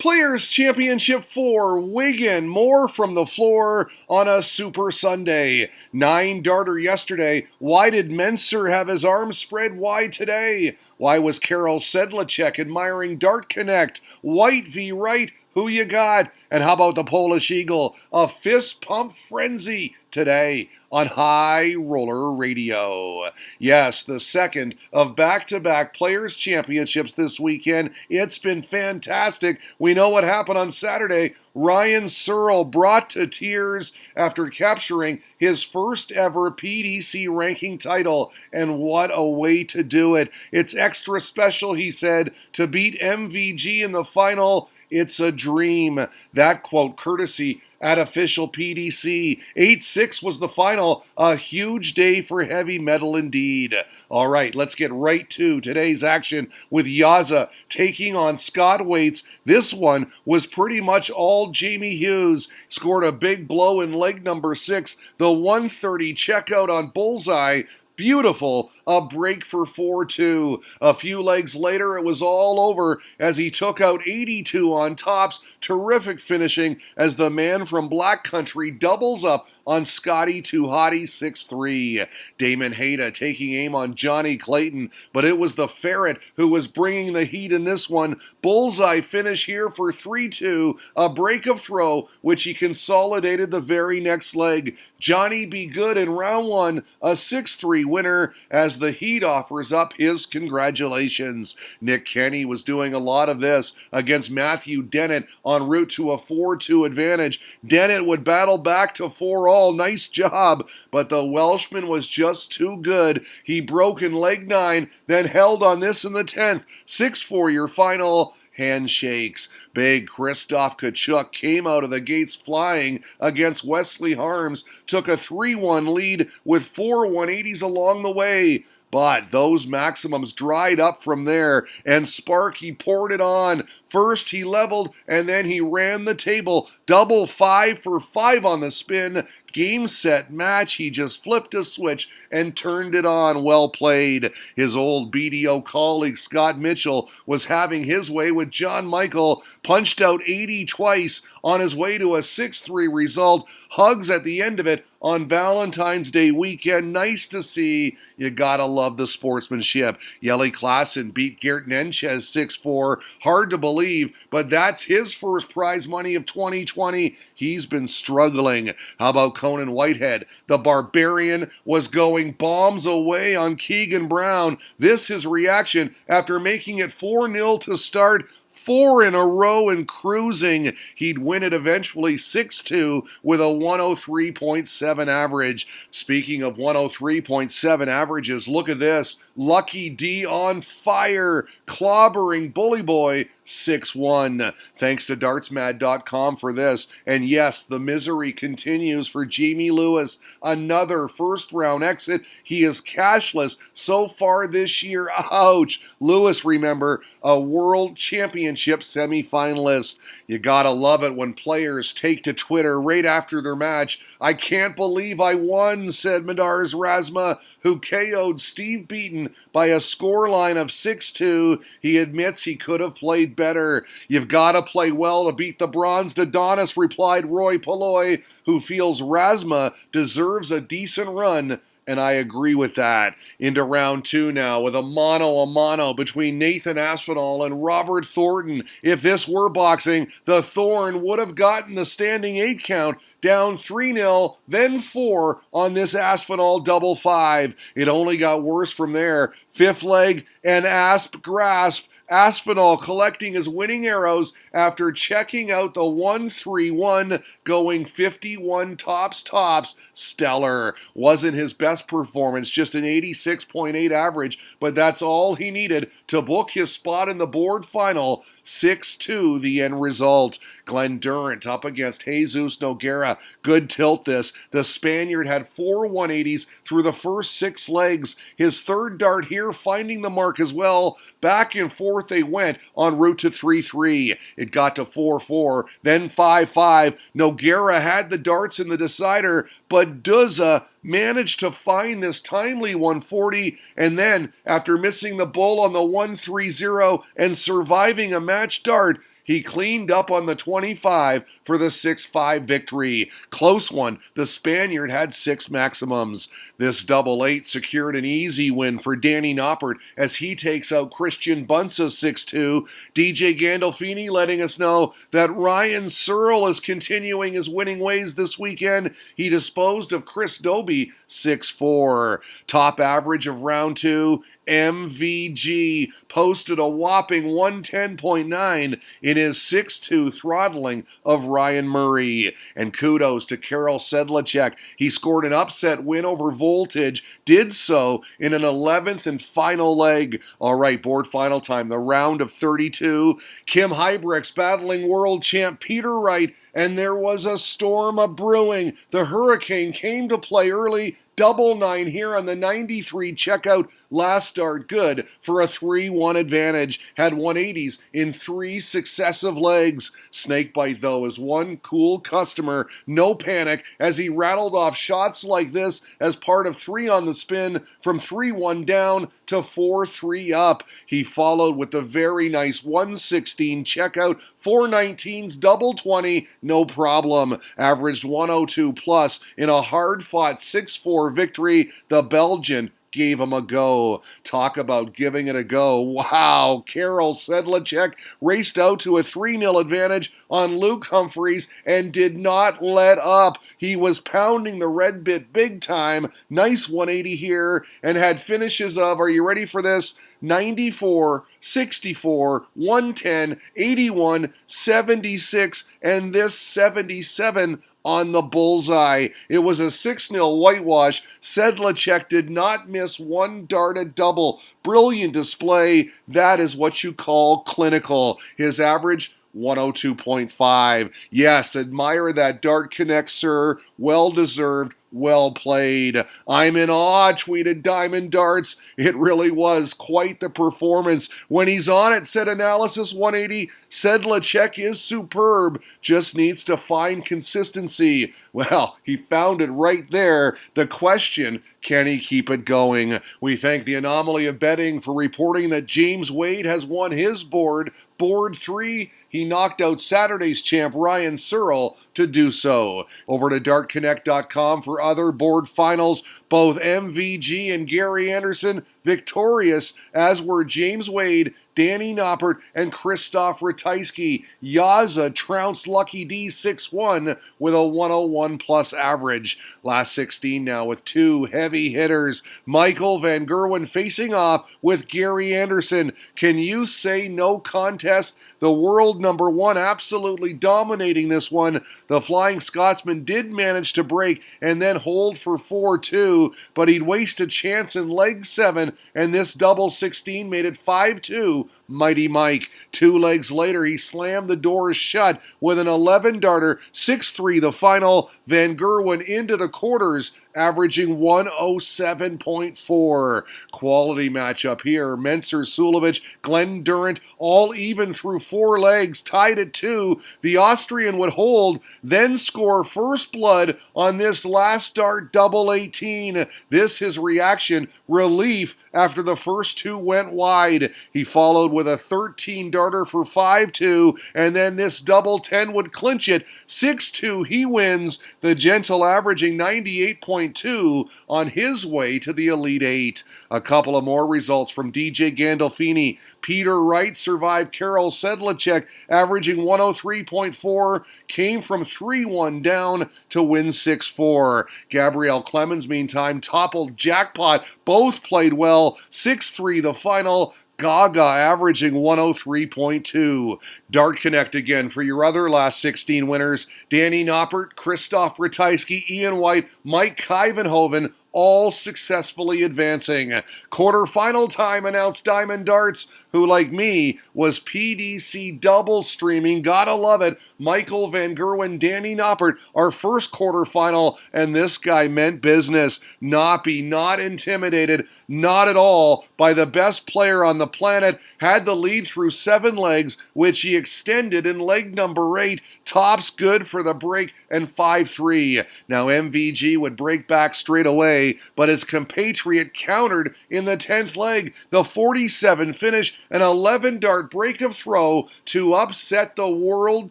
Players Championship 4, Wigan, more from the floor on a Super Sunday. 9-darter yesterday. Why did Menser have his arms spread wide today? Why was Karol Sedlacek admiring Dart Connect? White v. Wright, who you got? And how about the Polish Eagle? A fist pump frenzy today on High Roller Radio. Yes, the second of back-to-back Players Championships this weekend. It's been fantastic. We know what happened on Saturday. Ryan Searle brought to tears after capturing his first ever PDC ranking title. And what a way to do it. It's extra special, he said, to beat MVG in the final. It's a dream. That quote courtesy at official PDC. 8-6 was the final. A huge day for heavy metal indeed. All right, let's get right to today's action with Yaza taking on Scott Waits. This one was pretty much all Jamie Hughes. Scored a big blow in leg number 6. The 130 checkout on Bullseye. Beautiful, a break for 4-2. A few legs later, it was all over as he took out 82 on tops. Terrific finishing as the man from Black Country doubles up on Scotty 2 Hottie 6-3. Damon Hayda taking aim on Johnny Clayton, but it was the Ferret who was bringing the heat in this one. Bullseye finish here for 3-2, a break of throw, which he consolidated the very next leg. Johnny be good in round 1, a 6-3 winner as the Heat offers up his congratulations. Nick Kenny was doing a lot of this against Matthew Dennett en route to a 4-2 advantage. Dennett would battle back to 4-all. Nice job, but the Welshman was just too good. He broke in leg 9, then held on this in the 10th. 6-4 your final. Handshakes. Big Christoph Kachuk came out of the gates flying against Wesley Harms, took a 3-1 lead with 4 180s along the way. But those maximums dried up from there, and Sparky poured it on. First he leveled, and then he ran the table. Double 5 for 5 on the spin. Game, set, match. He just flipped a switch and turned it on. Well played. His old BDO colleague Scott Mitchell was having his way with John Michael. Punched out 80 twice on his way to a 6-3 result. Hugs at the end of it on Valentine's Day weekend. Nice to see. You gotta love the sportsmanship. Yeli Klassen beat Gert Nenchez 6-4. Hard to believe, but that's his first prize money of 2020. He's been struggling. How about Conan Whitehead? The Barbarian was going bombs away on Keegan Brown. This his reaction after making it 4-0 to start. 4 in a row and cruising. He'd win it eventually 6-2 with a 103.7 average. Speaking of 103.7 averages, look at this. Lucky D on fire, clobbering Bully Boy 6-1. Thanks to dartsmad.com for this. And yes, the misery continues for Jamie Lewis. Another first-round exit. He is cashless so far this year. Ouch. Lewis, remember, a world championship semifinalist. You gotta love it when players take to Twitter right after their match. I can't believe I won, said Madars Razma, who KO'd Steve Beaton by a scoreline of 6-2. He admits he could have played better. You've gotta play well to beat the bronze Adonis, replied Roy Polloy, who feels Razma deserves a decent run. And I agree with that. Into round 2 now with a mano between Nathan Aspinall and Robert Thornton. If this were boxing, the Thorn would have gotten the standing 8 count, down 3-0, then 4 on this Aspinall double 5. It only got worse from there. 5th leg and Asp grasp. Aspinall collecting his winning arrows after checking out the 1-3-1, going 51 tops. Stellar. Wasn't his best performance, just an 86.8 average, but that's all he needed to book his spot in the board final. 6-2 the end result. Glenn Durant up against Jesus Nogueira. Good tilt this. The Spaniard had 4 180s through the first 6 legs. His third dart here finding the mark as well. Back and forth they went en route to 3-3. It got to 4-4, then 5-5. Nogueira had the darts in the decider, but Duzza managed to find this timely 140, and then, after missing the bull on the 1-3-0 and surviving a match dart, He cleaned up on the 25 for the 6-5 victory. Close one. The Spaniard had 6 maximums. This double 8 secured an easy win for Danny Noppert as he takes out Christian Bunsa 6-2. DJ Gandolfini letting us know that Ryan Searle is continuing his winning ways this weekend. He disposed of Chris Dobie 6-4. Top average of round 2, MVG posted a whopping 110.9 in his 6-2 throttling of Ryan Murray. And kudos to Karol Sedlacek. He scored an upset win over Voltage, did so in an 11th and final leg. All right, board final time, the round of 32. Kim Huybrechts battling world champ Peter Wright, and there was a storm a-brewing. The Hurricane came to play early, double 9 here on the 93 checkout. Last start good for a 3-1 advantage. Had 180s in 3 successive legs. Snakebite, though, is one cool customer. No panic as he rattled off shots like this as part of 3 on the spin from 3-1 down to 4-3 up. He followed with the very nice 116 checkout. 419s, double 20, no problem. Averaged 102 plus in a hard-fought 6-4 victory. The Belgian gave him a go. Talk about giving it a go. Wow, Karol Sedlacek raced out to a 3-0 advantage on Luke Humphreys and did not let up. He was pounding the red bit big time. Nice 180 here and had finishes of, are you ready for this? 94, 64, 110, 81, 76, and this 77 on the bullseye. It was a 6-0 whitewash. Sedlacek did not miss one darted double. Brilliant display. That is what you call clinical. His average, 102.5. Yes, admire that dart connect, sir. Well deserved. Well played. I'm in awe, tweeted Diamond Darts. It really was quite the performance. When he's on it, said Analysis 180, Sedlacek is superb. Just needs to find consistency. Well, he found it right there. The question, can he keep it going? We thank the Anomaly of Betting for reporting that James Wade has won his board. Board 3, he knocked out Saturday's champ Ryan Searle to do so. Over to dartconnect.com for other board finals. Both MVG and Gary Anderson victorious, as were James Wade, Danny Noppert, and Krzysztof Ratajski. Yaza trounced Lucky D 6-1 with a 101 plus average. Last 16 now with 2 heavy hitters. Michael Van Gerwen facing off with Gary Anderson. Can you say no contest? The world number 1 absolutely dominating this one. The Flying Scotsman did manage to break and then hold for 4-2, but he'd waste a chance in leg 7, and this double 16 made it 5-2. Mighty Mike. 2 legs later, he slammed the doors shut with an 11-darter, 6-3 the final. Van Gerwen into the quarters, averaging 107.4. Quality matchup here. Mensur Suljovic, Glenn Durrant, all even through 4 legs, tied at 2. The Austrian would hold, then score first blood on this last start double 18. This his reaction, relief after the first 2 went wide. He followed with a 13-darter for 5-2, and then this double 10 would clinch it. 6-2, he wins. The Gentle averaging 98.2 on his way to the Elite 8. A couple of more results from DJ Gandolfini. Peter Wright survived Karol Sedlacek, averaging 103.4, came from 3-1 down to win 6-4. Gabrielle Clemens, meantime, toppled Jackpot. Both played well. 6-3 the final. Gaga averaging 103.2. Dart Connect again for your other last 16 winners. Danny Noppert, Krzysztof Ratajski, Ian White, Mike Kuyvenhoven, all successfully advancing. Quarterfinal time announced Diamond Darts, who, like me, was PDC double streaming. Gotta love it. Michael Van Gerwen, Danny Noppert, our first quarterfinal, and this guy meant business. Noppy, not intimidated, not at all, by the best player on the planet, had the lead through 7 legs, which he extended in leg number 8 Tops good for the break and 5-3. Now MVG would break back straight away, but his compatriot countered in the 10th leg. The 47 finish, an 11-dart break of throw to upset the world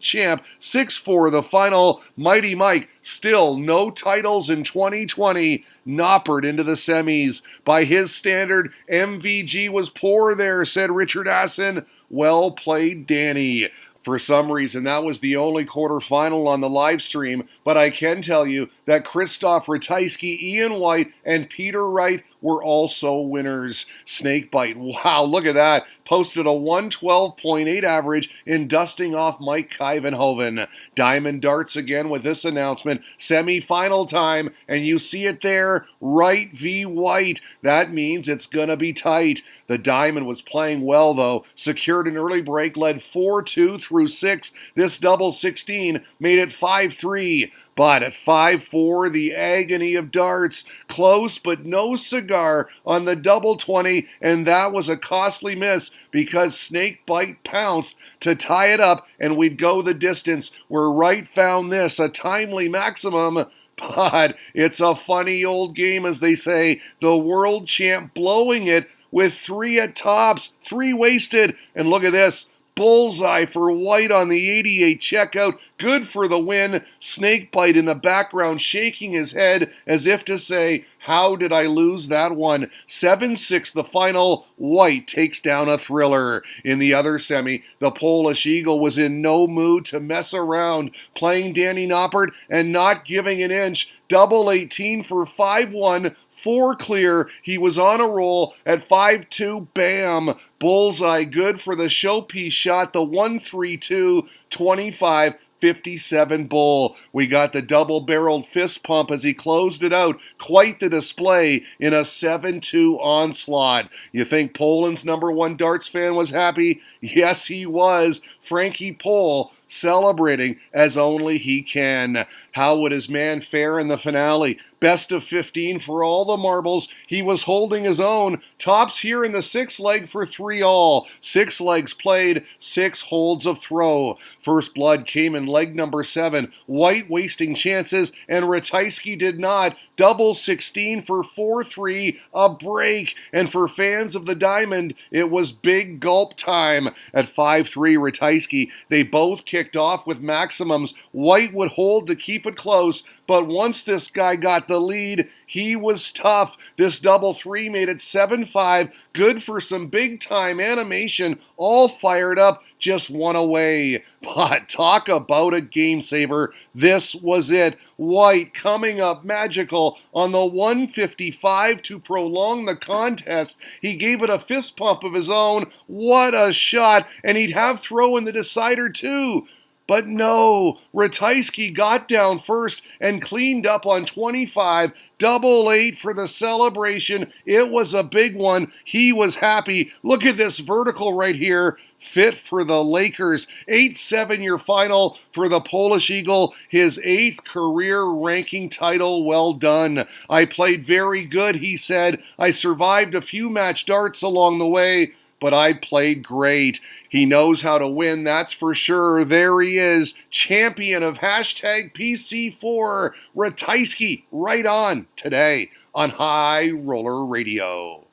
champ. 6-4 the final. Mighty Mike, still no titles in 2020, noppered into the semis. By his standard, MVG was poor there, said Richard Asson. Well played, Danny. For some reason, that was the only quarterfinal on the live stream, but I can tell you that Christoph Ratajski, Ian White, and Peter Wright were also winners. Snakebite, wow, look at that. Posted a 112.8 average in dusting off Mike Kuyvenhoven. Diamond darts again with this announcement. Semi-final time, and you see it there, Wright v. White. That means it's going to be tight. The Diamond was playing well, though. Secured an early break, led 4-2 through 6. This double 16 made it 5-3. But at 5-4, the agony of darts. Close, but no cigar on the double 20, and that was a costly miss because Snakebite pounced to tie it up, and we'd go the distance, where Wright found this, a timely maximum. But it's a funny old game, as they say. The world champ blowing it with 3 at tops, 3 wasted, and look at this. Bullseye for White on the 88 checkout. Good for the win. Snakebite in the background shaking his head as if to say, how did I lose that one? 7-6 the final. White takes down a thriller. In the other semi, the Polish Eagle was in no mood to mess around, playing Danny Noppert and not giving an inch. Double 18 for 5-1. 4 clear. He was on a roll at 5-2. Bam. Bullseye good for the showpiece shot. The 1-3-2. 25-57 bull. We got the double-barreled fist pump as he closed it out. Quite the display in a 7-2 onslaught. You think Poland's #1 darts fan was happy? Yes, he was. Frankie Pole celebrating as only he can. How would his man fare in the finale? Best of 15 for all the marbles. He was holding his own. Tops here in the 6th leg for 3 all. 6 legs played, 6 holds of throw. First blood came in leg number 7. White wasting chances, and Ratajski did not. Double 16 for 4-3, a break. And for fans of the Diamond, it was big gulp time. At 5-3, Ratajski, they both kicked off with maximums. White would hold to keep it close, but once this guy got the lead, he was tough. This double 3 made it 7-5. Good for some big-time animation. All fired up, just one away. But talk about a game saver. This was it. White coming up magical on the 155 to prolong the contest. He gave it a fist pump of his own. What a shot. And he'd have throw in the decider too. But no, Ratajski got down first and cleaned up on 25. Double 8 for the celebration. It was a big one. He was happy. Look at this vertical right here. Fit for the Lakers. 8-7 your final for the Polish Eagle. His 8th career ranking title. Well done. I played very good, he said. I survived a few match darts along the way, but I played great. He knows how to win, that's for sure. There he is, champion of hashtag PC4, Ratajski, right on today on High Roller Radio.